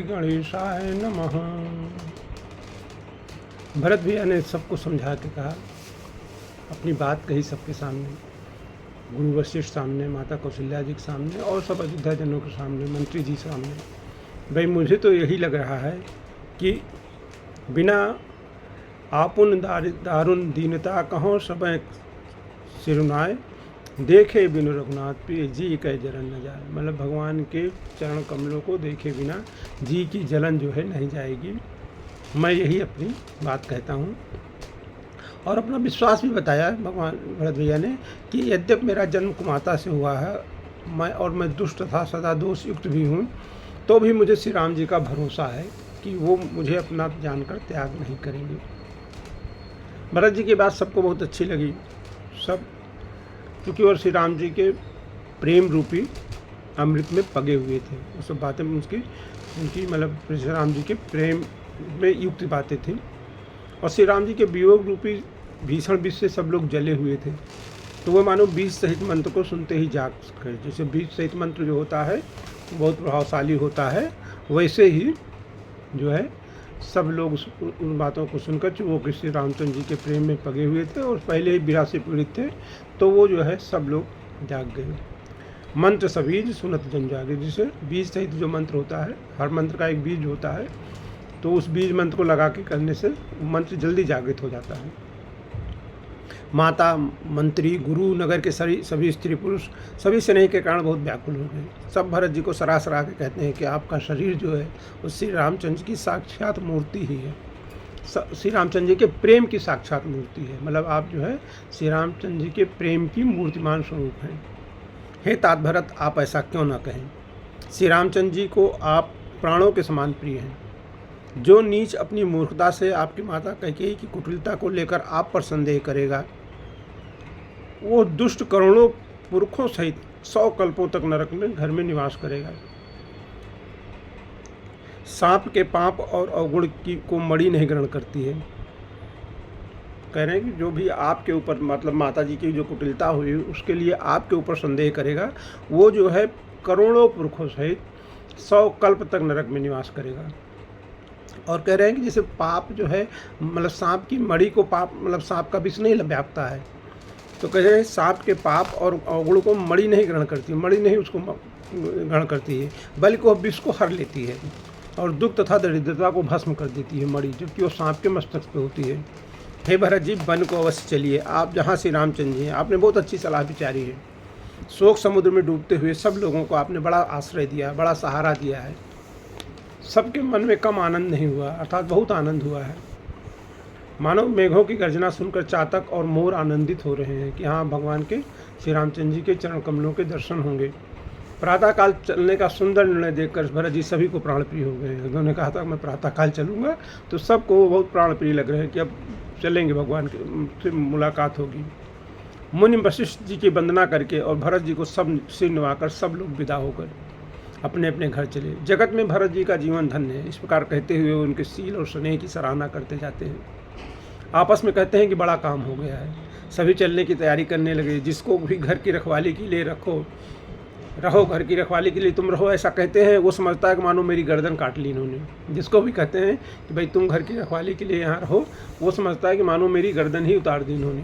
गणेशाय नमः। भरत भैया ने सबको समझा के कहा, अपनी बात कही सबके सामने, गुरु वशिष्ठ सामने, माता कौशल्या जी के सामने और सब अयोध्या जनों के सामने, मंत्री जी सामने। भाई मुझे तो यही लग रहा है कि बिना आपुन दारुण दीनता कहों सब सिरुनाए, देखे बिनु रघुनाथ प्रिय जी कह जलन न जाए। मतलब भगवान के चरण कमलों को देखे बिना जी की जलन जो है नहीं जाएगी। मैं यही अपनी बात कहता हूँ और अपना विश्वास भी बताया भगवान भरत भैया ने कि यद्यप मेरा जन्म कुमाता से हुआ है, मैं दुष्ट तथा सदा दोष युक्त भी हूँ, तो भी मुझे श्री राम जी का भरोसा है कि वो मुझे अपना जानकर त्याग नहीं करेंगे। भरत जी की बात सबको बहुत अच्छी लगी, सब क्योंकि और श्री राम जी के प्रेम रूपी अमृत में पगे हुए थे। वो सब बातें उनकी मतलब श्री राम जी के प्रेम में युक्त बातें थी। और श्री राम जी के वियोग रूपी भीषण विष से सब लोग जले हुए थे। तो वो मानो बीज सहित मंत्र को सुनते ही जाग गए। जैसे बीज सहित मंत्र जो होता है बहुत प्रभावशाली होता है, वैसे ही जो है सब लोग उन बातों को सुनकर वो श्री रामचंद्र जी के प्रेम में पगे हुए थे और पहले ही विरह से पीड़ित थे, तो वो जो है सब लोग जाग गए। मंत्र सबीज सुनत जन जागे, जिसे बीज सहित जो मंत्र होता है, हर मंत्र का एक बीज होता है, तो उस बीज मंत्र को लगा के करने से मंत्र जल्दी जागृत हो जाता है। माता, मंत्री, गुरु, नगर के सभी स्त्री पुरुष सभी स्नेह के कारण बहुत व्याकुल हो गए। सब भरत जी को सराह के कहते हैं कि आपका शरीर जो है वो श्री रामचंद्र की साक्षात मूर्ति ही है, श्री रामचंद्र जी के प्रेम की साक्षात मूर्ति है। मतलब आप जो है श्री रामचंद्र जी के प्रेम की मूर्तिमान स्वरूप हैं। हे तात भरत, आप ऐसा क्यों ना कहें। श्री रामचंद्र जी को आप प्राणों के समान प्रिय हैं। जो नीच अपनी मूर्खता से आपकी माता कैकेयी की कुटिलता को लेकर आप पर संदेह करेगा, वो दुष्ट करोड़ों पुरखों सहित 100 कल्पों तक नरक में घर में निवास करेगा। सांप के पाप और अवगुण को मणि नहीं ग्रहण करती है। कह रहे हैं कि जो भी आपके ऊपर मतलब माता जी की जो कुटिलता हुई उसके लिए आपके ऊपर संदेह करेगा, वो जो है करोड़ों पुरखों सहित 100 कल्प तक नरक में निवास करेगा। और कह रहे हैं कि जैसे पाप जो है मतलब सांप की मणि को पाप मतलब सांप का विष नहीं व्यापता है, तो कह रहे हैं सांप के पाप और अवगुण को मणि नहीं ग्रहण करती, मणि नहीं उसको ग्रहण करती है, बल्कि वह विष को हर लेती है और दुख तथा दरिद्रता को भस्म कर देती है मणि, जबकि वो सांप के मस्तक पे होती है। हे भरत जी, वन को अवश्य चलिए, आप जहाँ श्री रामचंद्र जी हैं। आपने बहुत अच्छी सलाह विचारी है। शोक समुद्र में डूबते हुए सब लोगों को आपने बड़ा आश्रय दिया, बड़ा सहारा दिया है। सबके मन में कम आनंद नहीं हुआ, अर्थात बहुत आनंद हुआ है। मानो मेघों की गर्जना सुनकर चातक और मोर आनंदित हो रहे हैं कि हाँ, भगवान के श्री रामचंद्र जी के चरण कमलों के दर्शन होंगे। प्रातःकाल चलने का सुंदर निर्णय देखकर भरत जी सभी को प्राण प्रिय हो गए। उन्होंने कहा था मैं प्रातःकाल चलूँगा, तो सबको बहुत प्राण प्रिय लग रहे हैं कि अब चलेंगे, भगवान से मुलाकात होगी। मुनि वशिष्ठ जी की वंदना करके और भरत जी को सब सिर निभाकर सब लोग विदा होकर अपने अपने घर चले। जगत में भरत जी का जीवन धन्य है, इस प्रकार कहते हुए उनके सील और स्नेह की सराहना करते जाते हैं। आपस में कहते हैं कि बड़ा काम हो गया है। सभी चलने की तैयारी करने लगे। जिसको भी घर की रखवाली के लिए रहो घर की रखवाली के लिए तुम रहो, ऐसा कहते हैं, वो समझता है कि मानो मेरी गर्दन काट ली इन्होंने। जिसको भी कहते हैं कि भाई तुम घर की रखवाली के लिए यहाँ रहो, वो समझता है कि मानो मेरी गर्दन ही उतार दी इन्होंने।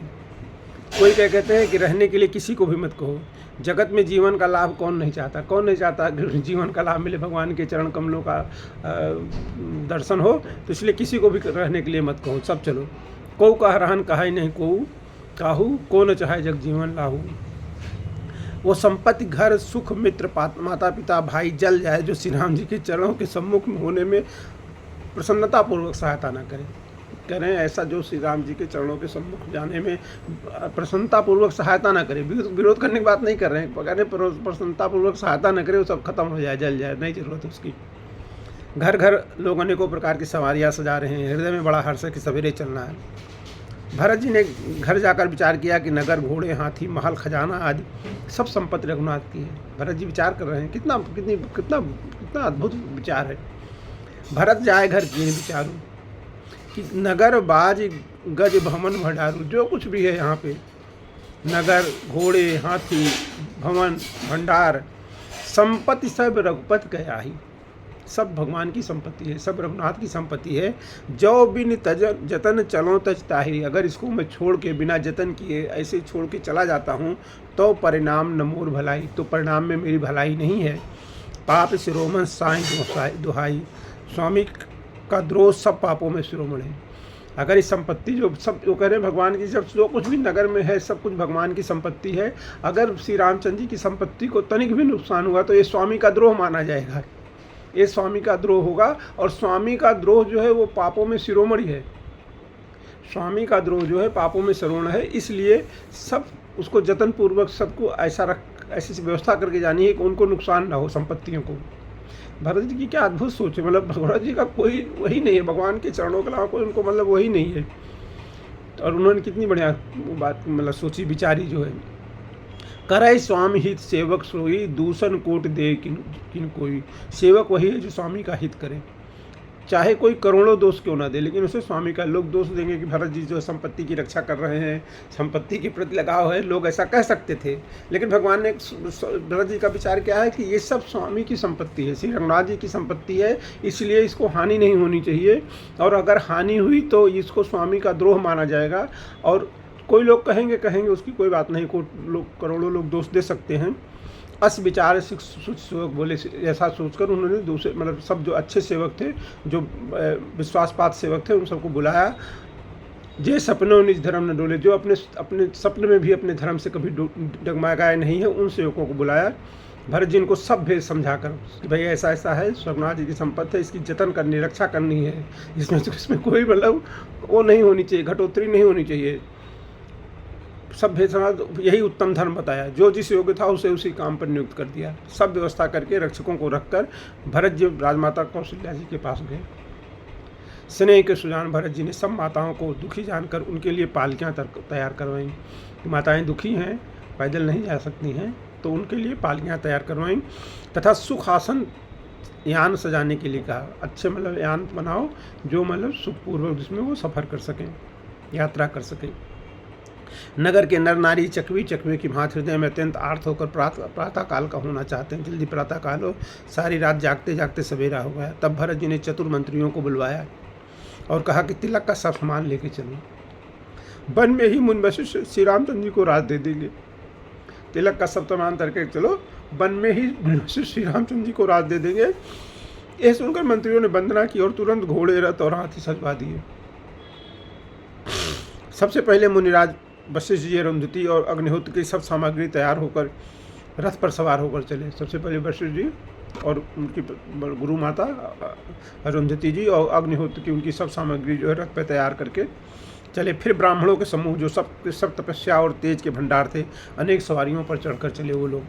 कोई क्या कहते हैं कि रहने के लिए किसी को भी मत कहो। जगत में जीवन का लाभ कौन नहीं चाहता जीवन का लाभ मिले, भगवान के चरण कमलों का दर्शन हो, तो इसलिए किसी को भी रहने के लिए मत कहो, सब चलो। को कह रहन कहा नहीं काहू, को न चाहे जग जीवन लाहू। वो संपत्ति, घर, सुख, मित्र, माता पिता, भाई जल जाए जो श्री राम जी के चरणों के सम्मुख में होने में प्रसन्नतापूर्वक सहायता न करे। कह रहे हैं ऐसा जो श्री राम जी के चरणों के सम्मुख जाने में प्रसन्नतापूर्वक सहायता ना करे। विरोध करने की बात नहीं कर रहे हैं, कह रहे हैं प्रसन्नतापूर्वक सहायता न करे, वो सब खत्म हो जाए, जल जाए, नहीं जरूरत उसकी। घर घर लोग अनेकों प्रकार की सवारियाँ सजा रहे हैं। हृदय में बड़ा हर्ष है कि सवेरे चलना है। भरत जी ने घर जाकर विचार किया कि नगर, घोड़े, हाथी, महल, खजाना आदि सब संपत्ति रघुनाथ की है। भरत जी विचार कर रहे हैं, कितना अद्भुत विचार है। भरत जाए घर की विचारू कि नगर, बाज, गज, भवन, भंडारू, जो कुछ भी है यहाँ पे, नगर, घोड़े, हाथी, भवन, भंडार, संपत्ति सब रघुपति गया ही। सब भगवान की संपत्ति है, सब रघुनाथ की संपत्ति है। जो बिन तज जतन चलो तज ताहिरी, अगर इसको मैं छोड़ के बिना जतन किए ऐसे छोड़ के चला जाता हूँ तो परिणाम न मोर भलाई, तो परिणाम में मेरी भलाई नहीं है। पाप शिरोमण साई दुहाई, स्वामी का द्रोह सब पापों में शिरोमण है। अगर इस संपत्ति जो सब जो कह रहे हैं भगवान की, जब जो कुछ भी नगर में है सब कुछ भगवान की संपत्ति है, अगर श्री रामचंद्र जी की संपत्ति को तनिक भी नुकसान हुआ तो ये स्वामी का द्रोह माना जाएगा, ये स्वामी का द्रोह होगा। और स्वामी का द्रोह जो है वो पापों में शिरोमणि है, स्वामी का द्रोह जो है पापों में शिरोमणि है। इसलिए सब उसको जतन पूर्वक सबको ऐसी व्यवस्था करके जानी है कि उनको नुकसान ना हो संपत्तियों को। भरत जी की क्या अद्भुत सोच है, मतलब भगवान जी का कोई वही नहीं है, भगवान के चरणों के अलावा कोई उनको मतलब वही नहीं है। और उन्होंने कितनी बढ़िया बात मतलब सोची विचारी जो है। करे स्वामी हित सेवक सोई, दूषण कोट दे किन कोई। सेवक वही है जो स्वामी का हित करे, चाहे कोई करोड़ों दोष क्यों ना दे, लेकिन उसे स्वामी का लोग दोष देंगे कि भरत जी जो संपत्ति की रक्षा कर रहे हैं, संपत्ति के प्रति लगाव है, लोग ऐसा कह सकते थे। लेकिन भगवान ने भरत जी का विचार क्या है कि ये सब स्वामी की संपत्ति है, श्री रघुनाथ जी की संपत्ति है, इसलिए इसको हानि नहीं होनी चाहिए। और अगर हानि हुई तो इसको स्वामी का द्रोह माना जाएगा। और कोई लोग कहेंगे उसकी कोई बात नहीं, करोड़ों लोग दोष दे सकते हैं। अस विचार सेवक बोले, ऐसा सोचकर उन्होंने दूसरे मतलब सब जो अच्छे सेवक थे, जो विश्वासपात सेवक थे, उन सबको बुलाया। जे सपनों निज धर्म न डोले, जो अपने सपने में भी अपने धर्म से कभी डगमगाए नहीं है, उन सेवकों को बुलाया। भरत जी इनको सब भेद समझा कर कि भाई ऐसा ऐसा है, रघुनाथ जी की संपत्ति है, इसकी जतन करनी, रक्षा करनी है, इसमें कोई मतलब वो नहीं होनी चाहिए, घटोत्तरी नहीं होनी चाहिए। सब भेद समाज, यही उत्तम धर्म बताया। जो जिस योग्य था उसे उसी काम पर नियुक्त कर दिया। सब व्यवस्था करके रक्षकों को रखकर भरत जी राजमाता कौशल्या जी के पास गए। स्नेह के सुजान भरत जी ने सब माताओं को दुखी जानकर उनके लिए पालकियाँ तैयार करवाईं। माताएं दुखी हैं, पैदल नहीं जा सकती हैं, तो उनके लिए पालकियाँ तैयार करवाईं तथा सुखासन यान सजाने के लिए कहा। अच्छे मतलब यान बनाओ जो मतलब सुखपूर्वक जिसमें वो सफ़र कर सकें, यात्रा कर सकें। नगर के नर नारी चकवे की भांति हृदय में अत्यंत आर्त होकर प्रातः काल का होना चाहते हैं। जल्दी प्रातः काल हो, सारी रात जागते जागते सवेरा हो गया। तब भरत जी ने चतुर मंत्रियों को बुलवाया और कहा कि तिलक का सब सामान लेके चलो, वन में ही मुन वशिष्ठ श्री रामचंद्र जी को रात दे देंगे। तिलक का सब सामान करके चलो, वन में ही वशिष्ठ श्री रामचंद्र जी को रात दे देंगे। यह सुनकर मंत्रियों ने वंदना की और तुरंत घोड़े, रथ और हाथी सजवा दिए। सबसे पहले मुनिराज वशिष्ठ जी, अरुंधति और अग्निहोत्र की सब सामग्री तैयार होकर रथ पर सवार होकर चले। सबसे पहले वशिष्ठ जी और उनकी गुरु माता अरुंधति जी और अग्निहोत्र की उनकी सब सामग्री जो है रथ पर तैयार करके चले। फिर ब्राह्मणों के समूह जो सब तपस्या और तेज के भंडार थे, अनेक सवारियों पर चढ़कर चले वो लोग।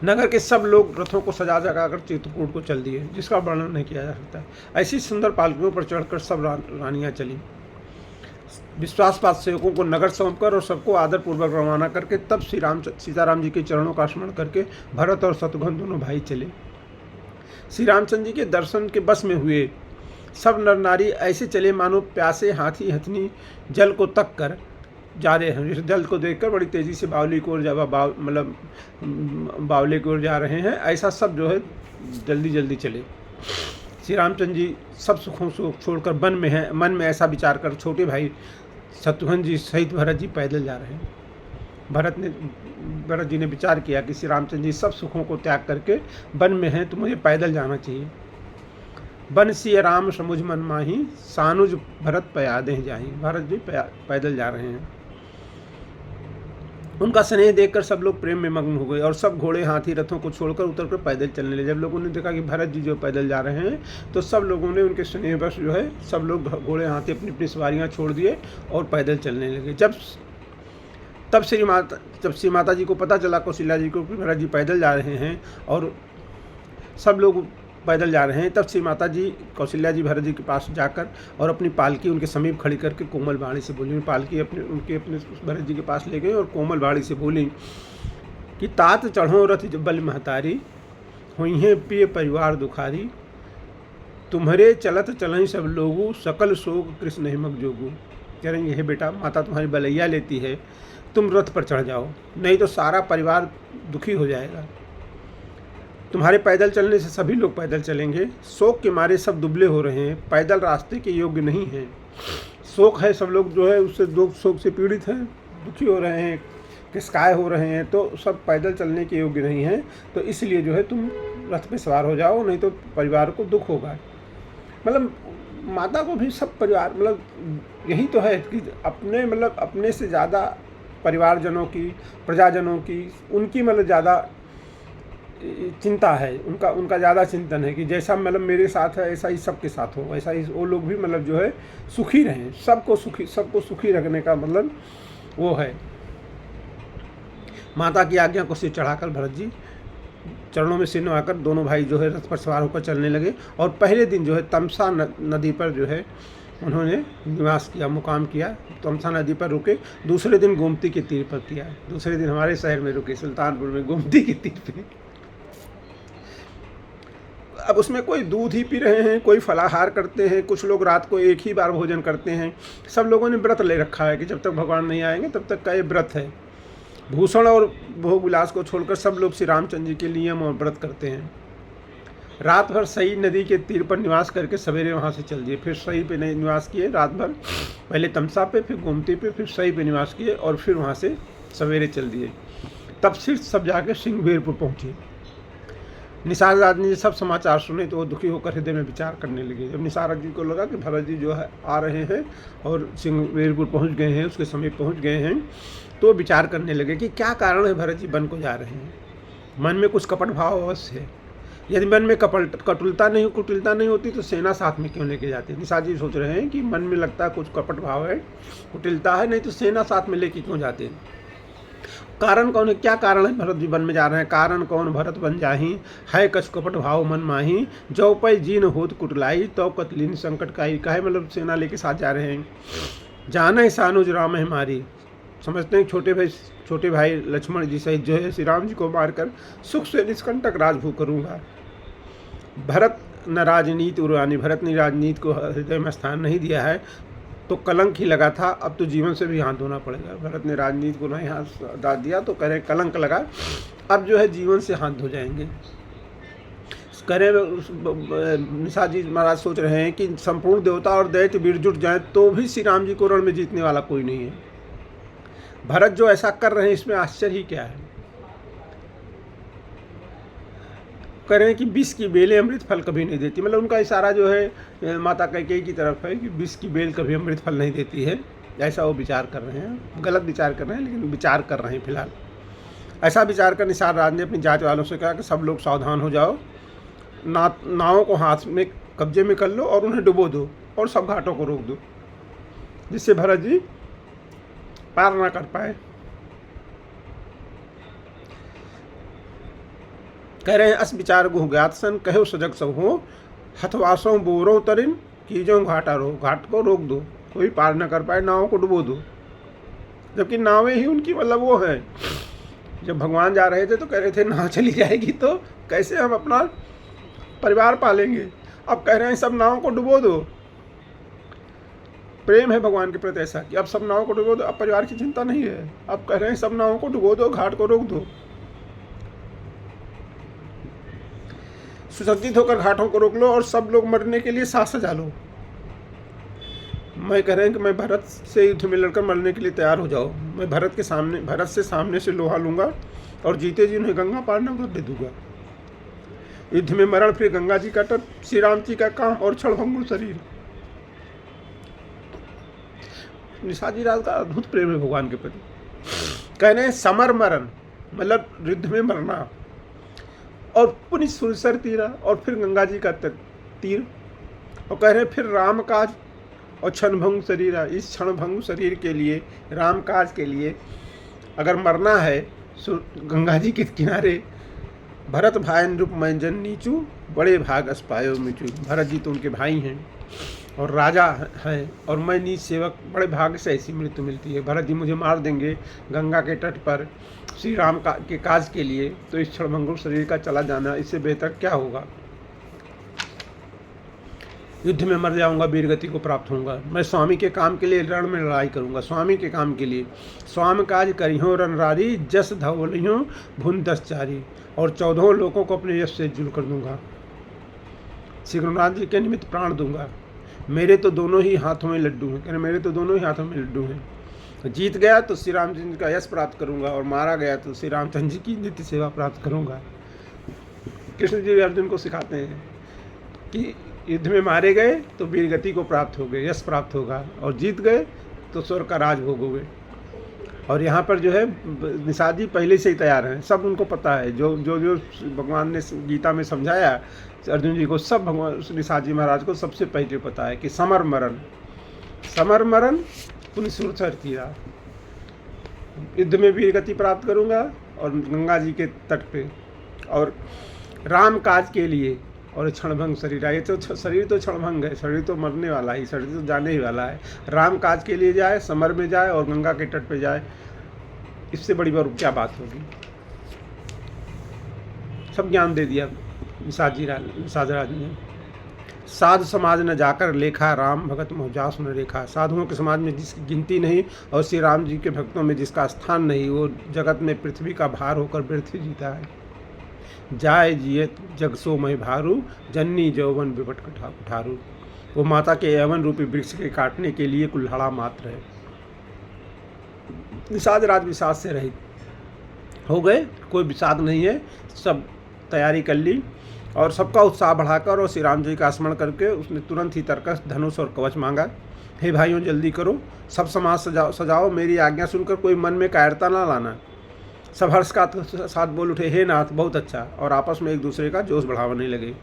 नगर के सब लोग रथों को सजा कर चित्रकूट को चल दिए, जिसका वर्णन नहीं किया जा सकता। ऐसी सुंदर पालकियों पर चढ़कर सब रानियां चली। विश्वासपात सेवकों को नगर सौंपकर और सबको आदर पूर्वक रवाना करके तब सीताराम जी के चरणों का स्मरण करके भरत और शत्रुघ्न दोनों भाई चले। श्री रामचंद्र जी के दर्शन के बस में हुए सब नर नारी ऐसे चले मानो प्यासे हाथी हथनी जल को तक कर जा रहे हैं। जल को देखकर बड़ी तेजी से बावली की ओर मतलब बावले की ओर जा रहे हैं। ऐसा सब जो है जल्दी जल्दी चले। श्री रामचंद्र जी सब सुखों से छोड़कर वन में हैं। मन में ऐसा विचार कर छोटे भाई शत्रुघ्न जी सहित भरत जी पैदल जा रहे हैं। भरत जी ने विचार किया कि श्री रामचंद्र जी सब सुखों को त्याग करके वन में हैं, तो मुझे पैदल जाना चाहिए। बन सिय राम समुझ मन माही, सानुज भरत पयादे जाही। भरत जी पैदल जा रहे हैं। उनका स्नेह देखकर सब लोग प्रेम में मग्न हो गए और सब घोड़े हाथी रथों को छोड़कर उतरकर पैदल चलने लगे। जब लोगों ने देखा कि भरत जी जो पैदल जा रहे हैं, तो सब लोगों ने उनके स्नेहवश जो है सब लोग घोड़े हाथी अपनी अपनी सवारियां छोड़ दिए और पैदल चलने लगे। जब श्री माता जी को पता चला कौशल्या जी को कि भरत जी पैदल जा रहे हैं और सब लोग पैदल जा रहे हैं, तब श्री माता जी कौशल्या जी भरत जी के पास जाकर और अपनी पालकी उनके समीप खड़ी करके कोमल वाणी से बोली। पालकी अपने भरत जी के पास ले गए और कोमल वाणी से बोली कि तात चढ़ो रथ बल महतारी, हुई हैं पिय परिवार दुखारी, तुम्हारे चलत चलें सब लोगू, सकल शोक कृष्ण हिमक जोगू। कह रहे हैं हे बेटा, माता तुम्हारी बलैया लेती है, तुम रथ पर चढ़ जाओ, नहीं तो सारा परिवार दुखी हो जाएगा। तुम्हारे पैदल चलने से सभी लोग पैदल चलेंगे। शोक के मारे सब दुबले हो रहे हैं, पैदल रास्ते के योग्य नहीं हैं। शोक है, सब लोग जो है उससे दो शोक से पीड़ित हैं, दुखी हो रहे हैं, किसकाय हो रहे हैं, तो सब पैदल चलने के योग्य नहीं हैं। तो इसलिए जो है तुम रथ पे सवार हो जाओ, नहीं तो परिवार को दुख होगा। मतलब माता को भी सब परिवार, मतलब यही तो है कि अपने मतलब अपने से ज़्यादा परिवारजनों की, प्रजाजनों की, उनकी मतलब ज़्यादा चिंता है, उनका ज़्यादा चिंतन है कि जैसा मतलब मेरे साथ है ऐसा ही सबके साथ हो, वैसा ही वो लोग भी मतलब जो है सुखी रहें, सबको सुखी रखने का मतलब वो है। माता की आज्ञा को सिर चढ़ाकर भरत जी चरणों में सिर नवाकर दोनों भाई जो है रथ पर सवार होकर चलने लगे। और पहले दिन जो है तमसा नदी पर जो है उन्होंने निवास किया, मुकाम किया। तमसा नदी पर रुके। दूसरे दिन गोमती के तीर पर किया। दूसरे दिन हमारे शहर में रुके, सुल्तानपुर में, गोमती के तीर पे। अब उसमें कोई दूध ही पी रहे हैं, कोई फलाहार करते हैं, कुछ लोग रात को एक ही बार भोजन करते हैं। सब लोगों ने व्रत ले रखा है कि जब तक भगवान नहीं आएंगे तब तक का ये व्रत है। भूषण और भोग विलास को छोड़कर सब लोग श्री रामचंद्र जी के नियम और व्रत करते हैं। रात भर सई नदी के तीर पर निवास करके सवेरे वहाँ से चल दिए। फिर सई पे निवास किए रात भर, पहले तमसा पे, फिर गोमती पे, फिर सई पे निवास किए और फिर वहाँ से सवेरे चल दिए। तब सिर सब जाके सिंहवेरपुर पहुँचे। निसार राज ने सब समाचार सुने तो वो दुखी होकर हृदय में विचार करने लगे। जब निसार जी को लगा कि भरत जी जो है आ रहे हैं और सिंहवेरपुर पहुँच गए हैं, उसके समीप पहुँच गए हैं, तो विचार करने लगे कि क्या कारण है भरत जी वन को जा रहे हैं। मन में कुछ कपट भाव अवश्य है। यदि मन में कुटिलता नहीं होती तो सेना साथ में क्यों लेके जाते। निसार जी सोच रहे हैं कि मन में लगता है कुछ कपट भाव है, कुटिलता है, नहीं तो सेना साथ में लेके क्यों जाते हैं। कारण कौन है, क्या कारण है भरत जी वन में जा रहे हैं। कारण कौन भरत बन जाही, है कछ कपट भाव मन माही, जो पै जीन होत कुटलाई, तो कतलीन संकट काई। काहे मतलब सेना लेके साथ जा रहे हैं। जाना सानुज राम है हमारी, समझते हैं छोटे भाई लक्ष्मण जी सहित जो है श्री राम जी को मारकर सुख से निष्कंटक राजभोग करूँगा। भरत न राजनीति उड़ानी, भरत ने राजनीति को हृदय में स्थान नहीं दिया है तो कलंक ही लगा था, अब तो जीवन से भी हाथ धोना पड़ेगा। भरत ने राजनीति को नहीं हाथ डाल दिया तो कह रहे कलंक लगा, अब जो है जीवन से हाथ धो जाएंगे। करें निसार जी महाराज सोच रहे हैं कि संपूर्ण देवता और दैत्य वीर जुट जाएं तो भी श्री राम जी को रण में जीतने वाला कोई नहीं है। भरत जो ऐसा कर रहे हैं इसमें आश्चर्य ही क्या है। करें कि विष की बेलें अमृत फल कभी नहीं देती, मतलब उनका इशारा जो है माता कैकेयी की तरफ है कि विष की बेल कभी अमृत फल नहीं देती है। ऐसा वो विचार कर रहे हैं, गलत विचार कर रहे हैं लेकिन विचार कर रहे हैं फिलहाल। ऐसा विचार कर निसार राज ने अपनी जांच वालों से कहा कि सब लोग सावधान हो जाओ, नावों को हाथ में कब्जे में कर लो और उन्हें डुबो दो और सब घाटों को रोक दो, जिससे भरत जी पार ना कर पाए। कह रहे हैं अस विचार गुह ज्ञात सन, कहो सजग सब हो, हथवासों बोरों तरिन, कीजों घाटा रो, घाट को रोक दो, कोई पार ना कर पाए, नावों को डुबो दो। जबकि नावें ही उनकी मतलब वो है। जब भगवान जा रहे थे तो कह रहे थे नाव चली जाएगी तो कैसे हम अपना परिवार पालेंगे। अब कह रहे हैं सब नावों को डुबो दो। प्रेम है भगवान के प्रति ऐसा कि अब सब नावों को डुबो दो, अब परिवार की चिंता नहीं है। अब कह रहे हैं सब नावों को डुबो दो, घाट को रोक दो। सुसज्जित होकर घाटों को रोक लो और सब लोग मरने के लिए साथ सजा लो। मैं कह रहे हैं कि मैं भरत से युद्ध में लड़कर मरने के लिए तैयार हो जाओ। मैं भरत से सामने से लोहा लूंगा और जीते जी उन्हें गंगा पार न कर दे दूंगा। युद्ध में मरण, फिर गंगा जी का तट, श्री राम जी का काम और क्षणभंगुर शरीर। निसार जी राज का अद्भुत प्रेम है भगवान के प्रति। कह रहे हैं समर मरण मतलब युद्ध में मरना, और पुनः सुरसर तीरा और फिर गंगा जी का तीर, और कह रहे हैं फिर राम काज और क्षणभंग शरीर। इस क्षणभंग शरीर के लिए, राम काज के लिए अगर मरना है गंगा जी के किनारे, भरत भाई रूप मंजन नीचू, बड़े भाग अस्पायो मिचू। भरत जी तो उनके भाई हैं और राजा हैं और मैं नीच सेवक, बड़े भाग्य से ऐसी मृत्यु मिलती है। भरत जी मुझे मार देंगे गंगा के तट पर श्री राम के काज के लिए, तो इस क्षणभंगुर शरीर का चला जाना इससे बेहतर क्या होगा। युद्ध में मर जाऊंगा, वीरगति को प्राप्त होऊंगा। मैं स्वामी के काम के लिए रण में लड़ाई करूंगा, स्वामी के काम के लिए। स्वाम काज करिहो रणरारी, जस धवलियों भुन 10 चारी। और 14 लोगों को अपने यश से जुड़ कर दूंगा। श्री गुरुनाथ जी के निमित्त प्राण दूंगा। मेरे तो दोनों ही हाथों में लड्डू हैं, कहने मेरे तो दोनों ही हाथों में लड्डू हैं। जीत गया तो श्री रामचंद्र जी का यश प्राप्त करूंगा, और मारा गया तो श्री रामचंद्र जी की नित्य सेवा प्राप्त करूंगा। कृष्ण जी अर्जुन को सिखाते हैं कि युद्ध में मारे गए तो वीरगति को प्राप्त हो गए, यश प्राप्त होगा, और जीत गए तो स्वर्ग का राज भोगोगे। और यहाँ पर जो है निषाद जी पहले से ही तैयार हैं, सब उनको पता है। जो जो जो भगवान ने गीता में समझाया अर्जुन जी को, सब भगवान निषाद जी महाराज को सबसे पहले पता है कि समर मरण पुण्य सुरसर किया। युद्ध में वीरगति प्राप्त करूँगा और गंगा जी के तट पे, और राम काज के लिए। और क्षणभंग शरीर है, ये तो शरीर तो क्षणभंग है, शरीर तो मरने वाला ही, शरीर तो जाने ही वाला है। राम काज के लिए जाए, समर में जाए और गंगा के तट पे जाए, इससे बड़ी बार क्या बात होगी। सब ज्ञान दे दिया निषाद राज ने। साधु समाज न जाकर लेखा, राम भगत मोहजास न रेखा। साधुओं के समाज में जिसकी गिनती नहीं और श्री राम जी के भक्तों में जिसका स्थान नहीं, वो जगत में पृथ्वी का भार होकर व्यर्थ जीता है। जाय जियत जग सो मय भारू, जननी जौवन विपट कुठारू। वो माता के यवन रूपी वृक्ष के काटने के लिए कुल्हाड़ा मात्र है। निषाद राज विषाद से रहित हो गए, कोई विषाद नहीं है। सब तैयारी कर ली और सबका उत्साह बढ़ाकर और श्री राम जी का स्मरण करके उसने तुरंत ही तरकस, धनुष और कवच मांगा। हे भाइयों जल्दी करो, सब समाज सजाओ, मेरी आज्ञा सुनकर कोई मन में कायरता ना लाना। सब हर्ष का साथ बोल उठे, हे नाथ बहुत अच्छा, और आपस में एक दूसरे का जोश बढ़ाने लगे।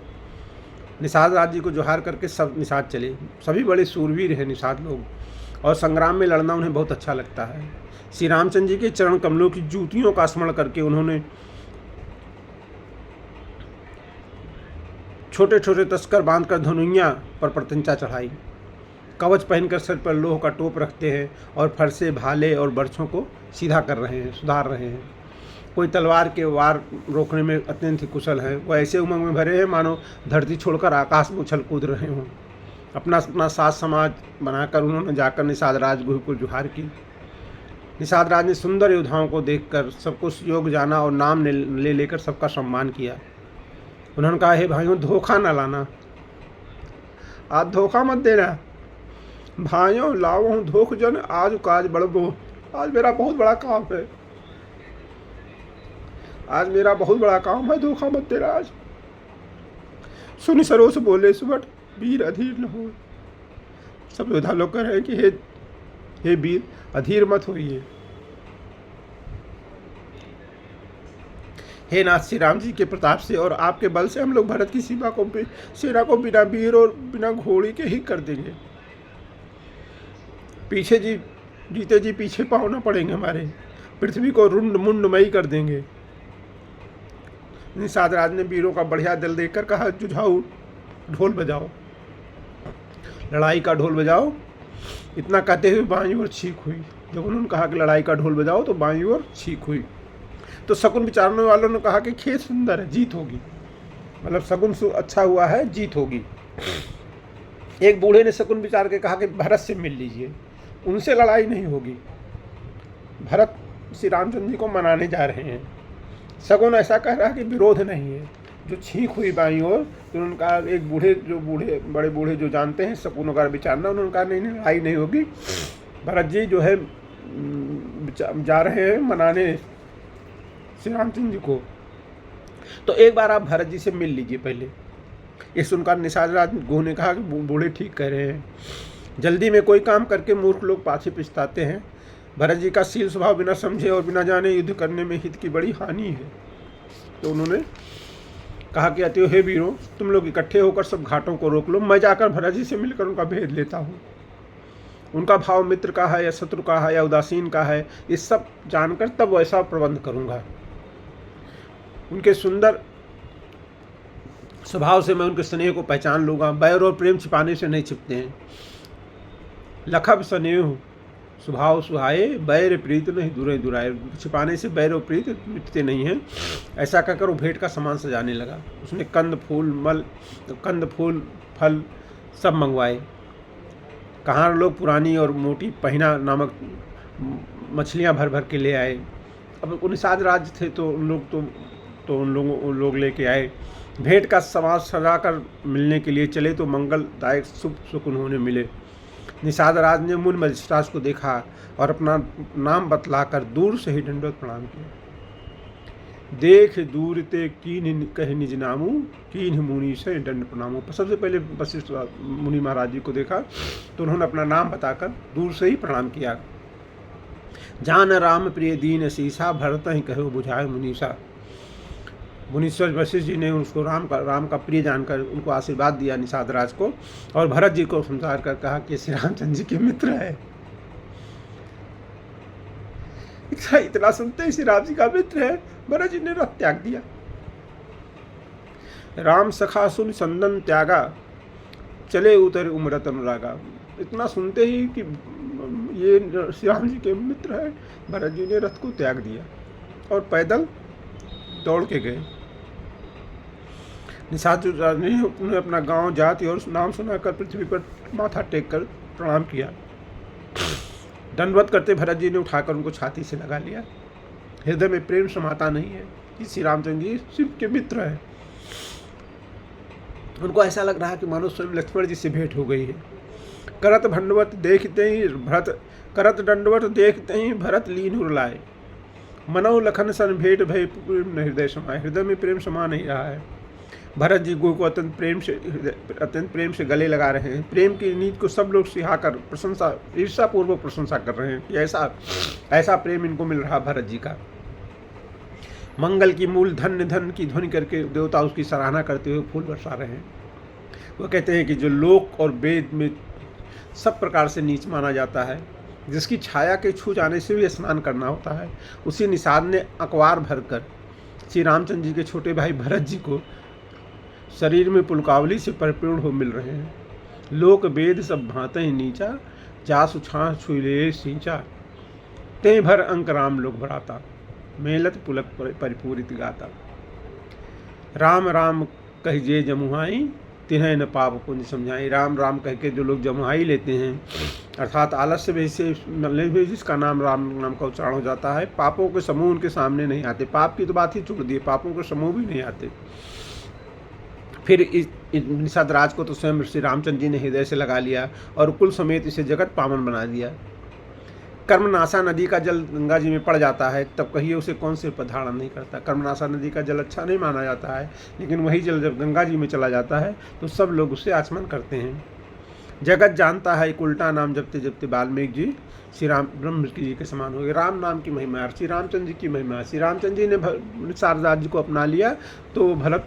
निषाद राज जी को जोहार करके सब निषाद चले। सभी बड़े सूरवीर हैं निषाद लोग, और संग्राम में लड़ना उन्हें बहुत अच्छा लगता है। श्री रामचंद्र जी के चरण कमलों की जूतियों का स्मरण करके उन्होंने छोटे छोटे तस्कर बांधकर धनुइयाँ पर प्रत्यंचा चढ़ाई। कवच पहनकर सिर पर लोह का टोप रखते हैं और फरसे, भाले और बर्छों को सीधा कर रहे हैं, सुधार रहे हैं। कोई तलवार के वार रोकने में अत्यंत ही कुशल है। वो ऐसे उमंग में भरे हैं मानो धरती छोड़कर आकाश में उछल कूद रहे हों। अपना अपना साथ समाज बनाकर उन्होंने जाकर निषाद राजगुरु को जुहार की। निषाद राज ने सुंदर योद्धाओं को देखकर सबको योग जाना और नाम ले लेकर सबका सम्मान किया। उन्होंने कहा, हे भाइयों धोखा न लाना, आज धोखा मत देना। भाइयों लाओ धोख जन, आज काज बढ़ो। आज मेरा बहुत बड़ा काम है, आज मेरा बहुत बड़ा काम है, धोखा मत देना। आज सुनि सरोस बोले सुबट, वीर अधीर न हो। सब योद्धा लोग कह रहे हैं कि हे वीर अधीर मत होइए। हे नाथ, श्री राम जी के प्रताप से और आपके बल से हम लोग भरत की सेना को बिना वीर और बिना घोड़ी के ही कर देंगे। पीछे जीते जी पीछे पाँव न पड़ेंगे हमारे, पृथ्वी को रुंड मुंडमयी कर देंगे। निषाद राज ने वीरों का बढ़िया दल देखकर कहा, जुझाऊ ढोल बजाओ, लड़ाई का ढोल बजाओ। इतना कहते हुए बाईं ओर छींक हुई। जब उन्होंने कहा कि लड़ाई का ढोल बजाओ तो बाईं ओर छींक हुई। तो शकुन विचारने वालों ने कहा कि खेत सुंदर है, जीत होगी, मतलब शकुन अच्छा हुआ है, जीत होगी। एक बूढ़े ने शकुन विचार के कहा कि भरत से मिल लीजिए, उनसे लड़ाई नहीं होगी। भरत श्री रामचंद्र जी को मनाने जा रहे हैं। शकुन ऐसा कह रहा है कि विरोध नहीं है। जो छींक हुई बाईं ओर, तो उन्होंने कहा, एक बड़े बूढ़े जो जानते हैं शकुनों का विचारना, उन्होंने कहा नहीं लड़ाई नहीं होगी। भरत जी जो है जा रहे हैं मनाने श्री रामचंद्र जी को, तो एक बार आप भरत जी से मिल लीजिए पहले। ये सुनकर निषाद राज ने कहा कि बूढ़े ठीक कह रहे हैं, जल्दी में कोई काम करके मूर्ख लोग पाछे पछताते हैं। भरत जी का शील स्वभाव बिना समझे और बिना जाने युद्ध करने में हित की बड़ी हानि है। तो उन्होंने कहा कि अतएव हे वीरों, तुम लोग इकट्ठे होकर सब घाटों को रोक लो, मैं जाकर भरत जी से मिलकर उनका भेद लेता हूँ। उनका भाव मित्र का है या शत्रु का है या उदासीन का है, इस सब जानकर तब वैसा प्रबंध करूँगा। उनके सुंदर स्वभाव से मैं उनके स्नेह को पहचान लूँगा। बैर और प्रेम छिपाने से नहीं छिपते हैं। लखब स्नेह स्वभाव सुहाए, बैर प्रीत नहीं दूरे दुराए। छिपाने से बैर और प्रीत मिटते नहीं हैं। ऐसा कहकर वो भेंट का सामान सजाने लगा। उसने कंद फूल फल सब मंगवाए। कहाँ लोग पुरानी और मोटी पहिना नामक मछलियाँ भर भर के ले आए। अब निषाद राज थे तो उन लोग लेके आए। भेंट का समाज सजा कर मिलने के लिए चले तो मंगलदायक शुभ सुख उन्होंने मिले। निषाद राज ने मूल मजिस्ट्राट को देखा और अपना नाम बतलाकर दूर से ही दंडवत प्रणाम किया। देख दूर ते कीन कह निज नामू, कीन मुनि से दंड प्रणामू। सबसे पहले वशिष्ठ मुनि महाराज जी को देखा तो उन्होंने अपना नाम बताकर दूर से ही प्रणाम किया। जान राम प्रिय दीन शीशा, भरत ही कहो बुझाए मुनीषा। मुनीश्वर वशिष्ठ जी ने उसको राम का प्रिय जानकर उनको आशीर्वाद दिया निषाद राज को, और भरत जी को समझा कर कहा कि श्री रामचंद्र जी के मित्र है। इतना सुनते ही श्री राम जी का मित्र है, भरत जी ने रथ त्याग दिया। राम सखा सुन संदन त्यागा, चले उतर उमरत अनुरागा। इतना सुनते ही कि ये श्री राम जी के मित्र है, भरत जी ने रथ को त्याग दिया और पैदल दौड़ के गए। निषाद राज ने उन्हें अपना गांव, जाति और नाम सुनाकर पृथ्वी पर माथा टेक कर प्रणाम किया। दंडवत करते भरत जी ने उठाकर उनको छाती से लगा लिया। हृदय में प्रेम समाता नहीं है कि श्री रामचंद्र जी शिव के मित्र हैं। उनको ऐसा लग रहा है कि मानो स्वयं लक्ष्मण जी से भेंट हो गई है। करत दंडवत देखते ही भरत लीन उरलाए, मनौ लखन सन भेंट भय हृदय समाए। हृदय में प्रेम समा नहीं रहा है। भरत जी को अत्यंत प्रेम से गले लगा रहे हैं। प्रेम की नीति को सब लोग सिहाकर ईर्ष्यापूर्वक प्रशंसा कर रहे हैं कि ऐसा प्रेम इनको मिल रहा भरत जी का। मंगल की मूल धन्य धन की ध्वनि करके देवता उसकी सराहना करते हुए फूल बरसा रहे हैं। वो कहते हैं कि जो लोक और वेद में सब प्रकार से नीच माना जाता है, जिसकी छाया के छू जाने से भी स्नान करना होता है, उसी निषाद ने अखबार भरकर श्री रामचंद्र जी के छोटे भाई भरत जी को शरीर में पुलकावली से परिपूर्ण हो मिल रहे हैं। लोक वेद सब भाते ही नीचा, जासु छाँ छुले सींचा, ते भर अंक राम लोग बढ़ाता, मेलत पुलक परिपूरित गाता। राम राम कह जे जमुहाई, तिन्हें न पाप पुण्य समझाई। राम राम कह के जो लोग जमुहाई लेते हैं, अर्थात आलस्य में से मरने में जिसका नाम राम नाम का उच्चारण हो जाता है, पापों के समूह उनके सामने नहीं आते। पाप की तो बात ही छोड़ दी, पापों के समूह भी नहीं आते। फिर इस निषाद राज को तो स्वयं श्री रामचंद्र जी ने हृदय से लगा लिया और कुल समेत इसे जगत पावन बना दिया। कर्मनाशा नदी का जल गंगा जी में पड़ जाता है, तब कहिए उसे कौन सिर पर धारण नहीं करता। कर्मनाशा नदी का जल अच्छा नहीं माना जाता है, लेकिन वही जल जब गंगा जी में चला जाता है तो सब लोग उससे आचमन करते हैं। जगत जानता है एक उल्टा नाम जपते जपते वाल्मीकि जी श्री राम ब्रह्म जी के समान हो गए। राम नाम की महिमा, श्री रामचंद्र जी की महिमा। श्री रामचंद्र जी ने निषाद राज जी को अपना लिया तो भरत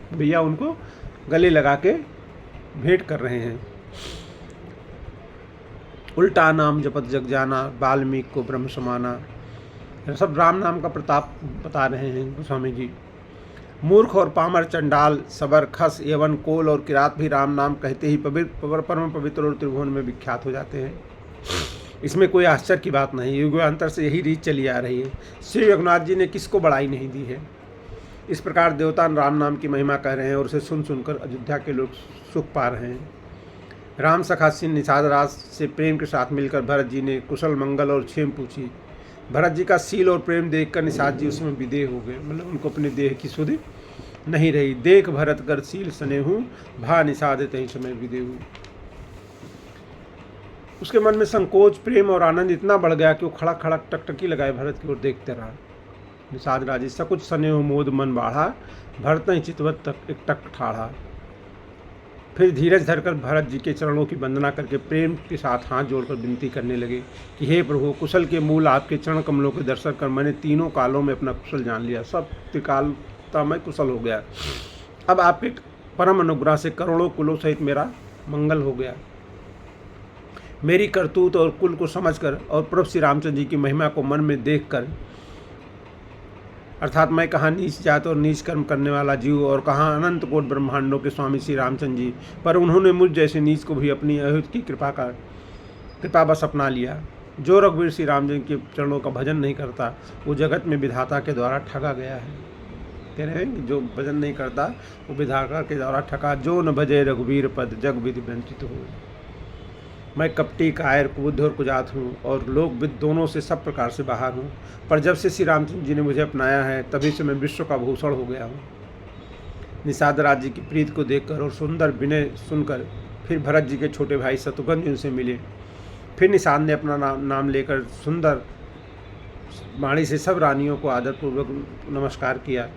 भैया उनको गले लगा के भेंट कर रहे हैं। उल्टा नाम जपत जग जाना, वाल्मीकि को ब्रह्म समाना। सब राम नाम का प्रताप बता रहे हैं गोस्वामी जी। मूर्ख और पामर, चंडाल, सबर, खस, यवन, कोल और किरात भी राम नाम कहते ही परम पवित्र और त्रिभुवन में विख्यात हो जाते हैं। इसमें कोई आश्चर्य की बात नहीं, युगांतर से यही रीत चली आ रही है। श्री रघुनाथ जी ने किसको बड़ाई नहीं दी है। इस प्रकार देवता राम नाम की महिमा कह रहे हैं और उसे सुन सुनकर अयोध्या के लोग सुख पा रहे हैं। राम सखा सिंह निषाद राज से प्रेम के साथ मिलकर भरत जी ने कुशल मंगल और क्षेम पूछी। भरत जी का सील और प्रेम देखकर निषाद जी उसमें विदेह हो गए, मतलब उनको अपने देह की सुधि नहीं रही। देख भरत कर सील स्नेहू, भा निषाद तहीं समय विदेहू। उसके मन में संकोच, प्रेम और आनंद इतना बढ़ गया कि वो खड़ा खड़ा टकटकी लगाए भरत की ओर देखते रहा। निषाद राजी सकुच स्नेह मोद मन बाढ़ा, भरत ही चितवत तक एक टक ठाढ़ा। फिर धीरज धरकर भरत जी के चरणों की वंदना करके प्रेम के साथ हाथ जोड़कर विनती करने लगे कि हे प्रभु, कुशल के मूल आपके चरण कमलों के दर्शन कर मैंने तीनों कालों में अपना कुशल जान लिया। सब त्रिकालता में कुशल हो गया। अब आपके परम अनुग्रह से करोड़ों कुलों सहित मेरा मंगल हो गया। मेरी करतूत और कुल को समझकर और प्रभु श्री रामचंद्र जी की महिमा को मन में देखकर, अर्थात मैं कहाँ नीच जात और नीच कर्म करने वाला जीव और कहाँ अनंत कोट ब्रह्मांडों के स्वामी श्री रामचंद्र जी, पर उन्होंने मुझ जैसे नीच को भी अपनी अहित की कृपा बस अपना लिया। जो रघुवीर श्री राम जी के चरणों का भजन नहीं करता वो जगत में विधाता के द्वारा ठगा गया है। कह रहे हैं कि जो भजन नहीं करता वो विधाता के द्वारा ठका, जो न भजे रघुवीर पद जग विधि वंचित हो। मैं कपटी, कायर, कुबुद्ध और कुजात हूँ और लोक विद दोनों से सब प्रकार से बाहर हूँ, पर जब से श्री रामचंद्र जी ने मुझे अपनाया है तभी से मैं विश्व का भूषण हो गया हूँ। निषाद राज जी की प्रीत को देखकर और सुंदर विनय सुनकर फिर भरत जी के छोटे भाई शत्रुघ्न जी उनसे मिले। फिर निषाद ने अपना नाम लेकर सुंदर वाणी से सब रानियों को आदरपूर्वक नमस्कार किया।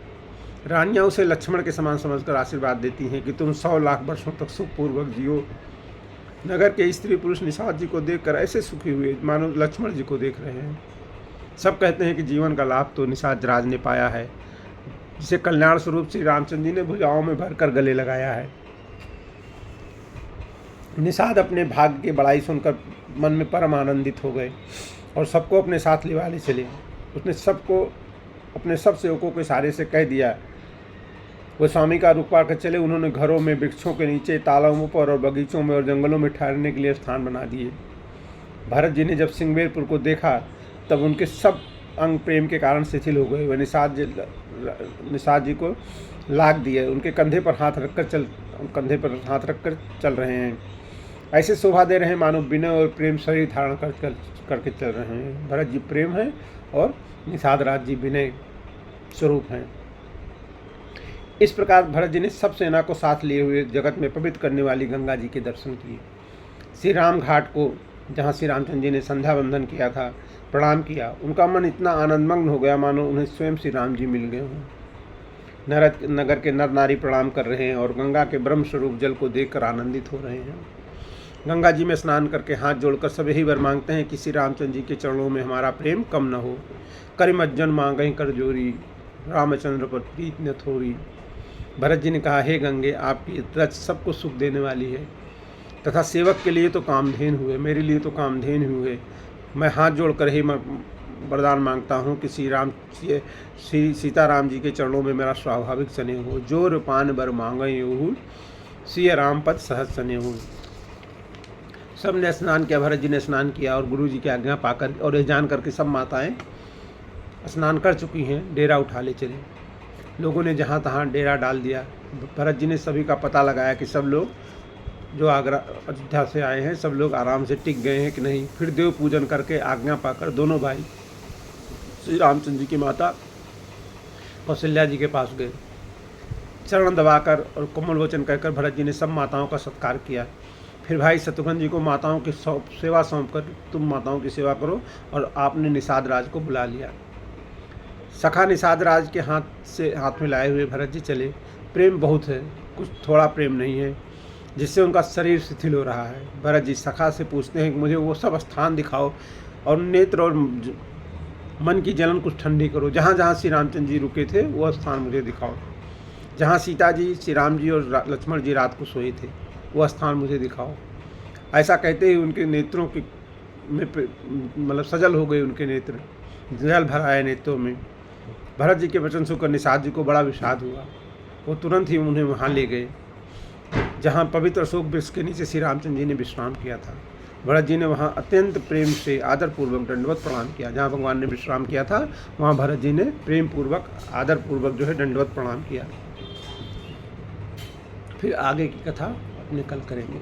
रानियाँ उसे लक्ष्मण के समान समझकर आशीर्वाद देती हैं कि तुम 100 लाख वर्षों तक सुखपूर्वक जियो। नगर के स्त्री पुरुष निषाद जी को देखकर ऐसे सुखी हुए मानो लक्ष्मण जी को देख रहे हैं। सब कहते हैं कि जीवन का लाभ तो निषाद राज ने पाया है, जिसे कल्याण स्वरूप श्री रामचंद्र जी ने भुजाओं में भरकर गले लगाया है। निषाद अपने भाग्य की बड़ाई सुनकर मन में परम आनंदित हो गए और सबको अपने साथ लिवाले चले। उसने सबको अपने सब सेवकों के इशारे से कह दिया। वो स्वामी का रुख पाकर चले। उन्होंने घरों में, वृक्षों के नीचे, तालाबों पर और बगीचों में और जंगलों में ठहरने के लिए स्थान बना दिए। भरत जी ने जब सिंगवेरपुर को देखा तब उनके सब अंग प्रेम के कारण शिथिल हो गए। वह निषाद जी को लाग दिए, उनके कंधे पर हाथ रखकर चल रहे हैं। ऐसे शोभा दे रहे हैं मानो विनय और प्रेम शरीर धारण करके चल रहे हैं। भरत जी प्रेम हैं और निषाद राज जी विनय स्वरूप हैं। इस प्रकार भरत जी ने सब सेना को साथ लिए हुए जगत में पवित्र करने वाली गंगा जी के दर्शन किए। श्री राम घाट को, जहाँ श्री रामचंद्र जी ने संध्या वंदन किया था, प्रणाम किया। उनका मन इतना आनंदमग्न हो गया मानो उन्हें स्वयं श्री राम जी मिल गए हों। नगर के नर नारी प्रणाम कर रहे हैं और गंगा के ब्रह्म स्वरूप जल को देखकर आनंदित हो रहे हैं। गंगा जी में स्नान करके हाथ जोड़कर सब यही वर मांगते हैं कि श्री रामचंद्र जी के चरणों में हमारा प्रेम कम न हो। करिमज्जन मांगें कर जोरी, रामचंद्र पर प्रीत न थोरी। भरत जी ने कहा, हे गंगे, आपकी रच सबको सुख देने वाली है तथा सेवक के लिए तो कामधेनु हुए, मेरे लिए तो कामधेनु हुए। मैं हाथ जोड़कर ही वरदान मांगता हूँ कि श्री सीताराम जी के चरणों में मेरा स्वाभाविक स्नेह हो। जो रूपान बर मांगें यूँ, सिय राम पद सहज स्नेह हो। सब ने स्नान किया, भरत जी ने स्नान किया और गुरु जी की आज्ञा पाकर और यह जान करके सब माताएं स्नान कर चुकी हैं, डेरा उठा ले चले। लोगों ने जहाँ तहाँ डेरा डाल दिया। भरत जी ने सभी का पता लगाया कि सब लोग जो आगरा अयोध्या से आए हैं सब लोग आराम से टिक गए हैं कि नहीं। फिर देव पूजन करके आज्ञा पाकर दोनों भाई श्री रामचंद्र जी की माता कौशल्या जी के पास गए। चरण दबाकर और कोमल वचन कहकर भरत जी ने सब माताओं का सत्कार किया। फिर भाई शत्रुघ्न जी को माताओं की सेवा सौंपकर तुम माताओं की सेवा करो, और आपने निषाद राज को बुला लिया। सखा निषाद राज के हाथ में लाए हुए भरत जी चले। प्रेम बहुत है, कुछ थोड़ा प्रेम नहीं है, जिससे उनका शरीर शिथिल हो रहा है। भरत जी सखा से पूछते हैं कि मुझे वो सब स्थान दिखाओ और नेत्र और मन की जलन कुछ ठंडी करो। जहाँ जहाँ श्री रामचंद्र जी रुके थे वो स्थान मुझे दिखाओ। जहाँ सीता जी, श्री राम जी और लक्ष्मण जी रात को सोए थे वह स्थान मुझे दिखाओ। ऐसा कहते ही उनके नेत्रों की में मतलब सजल हो गए, उनके नेत्र जल भर आए नेत्रों में। भरत जी के वचन सुनकर निषाद जी को बड़ा विषाद हुआ। वो तुरंत ही उन्हें वहाँ ले गए जहाँ पवित्र अशोक वृक्ष के नीचे श्री रामचंद्र जी ने विश्राम किया था। भरत जी ने वहाँ अत्यंत प्रेम से आदरपूर्वक दंडवत प्रणाम किया। जहाँ भगवान ने विश्राम किया था वहाँ भरत जी ने प्रेम पूर्वक आदरपूर्वक जो है दंडवत प्रणाम किया। फिर आगे की कथा अपने कल करेंगे।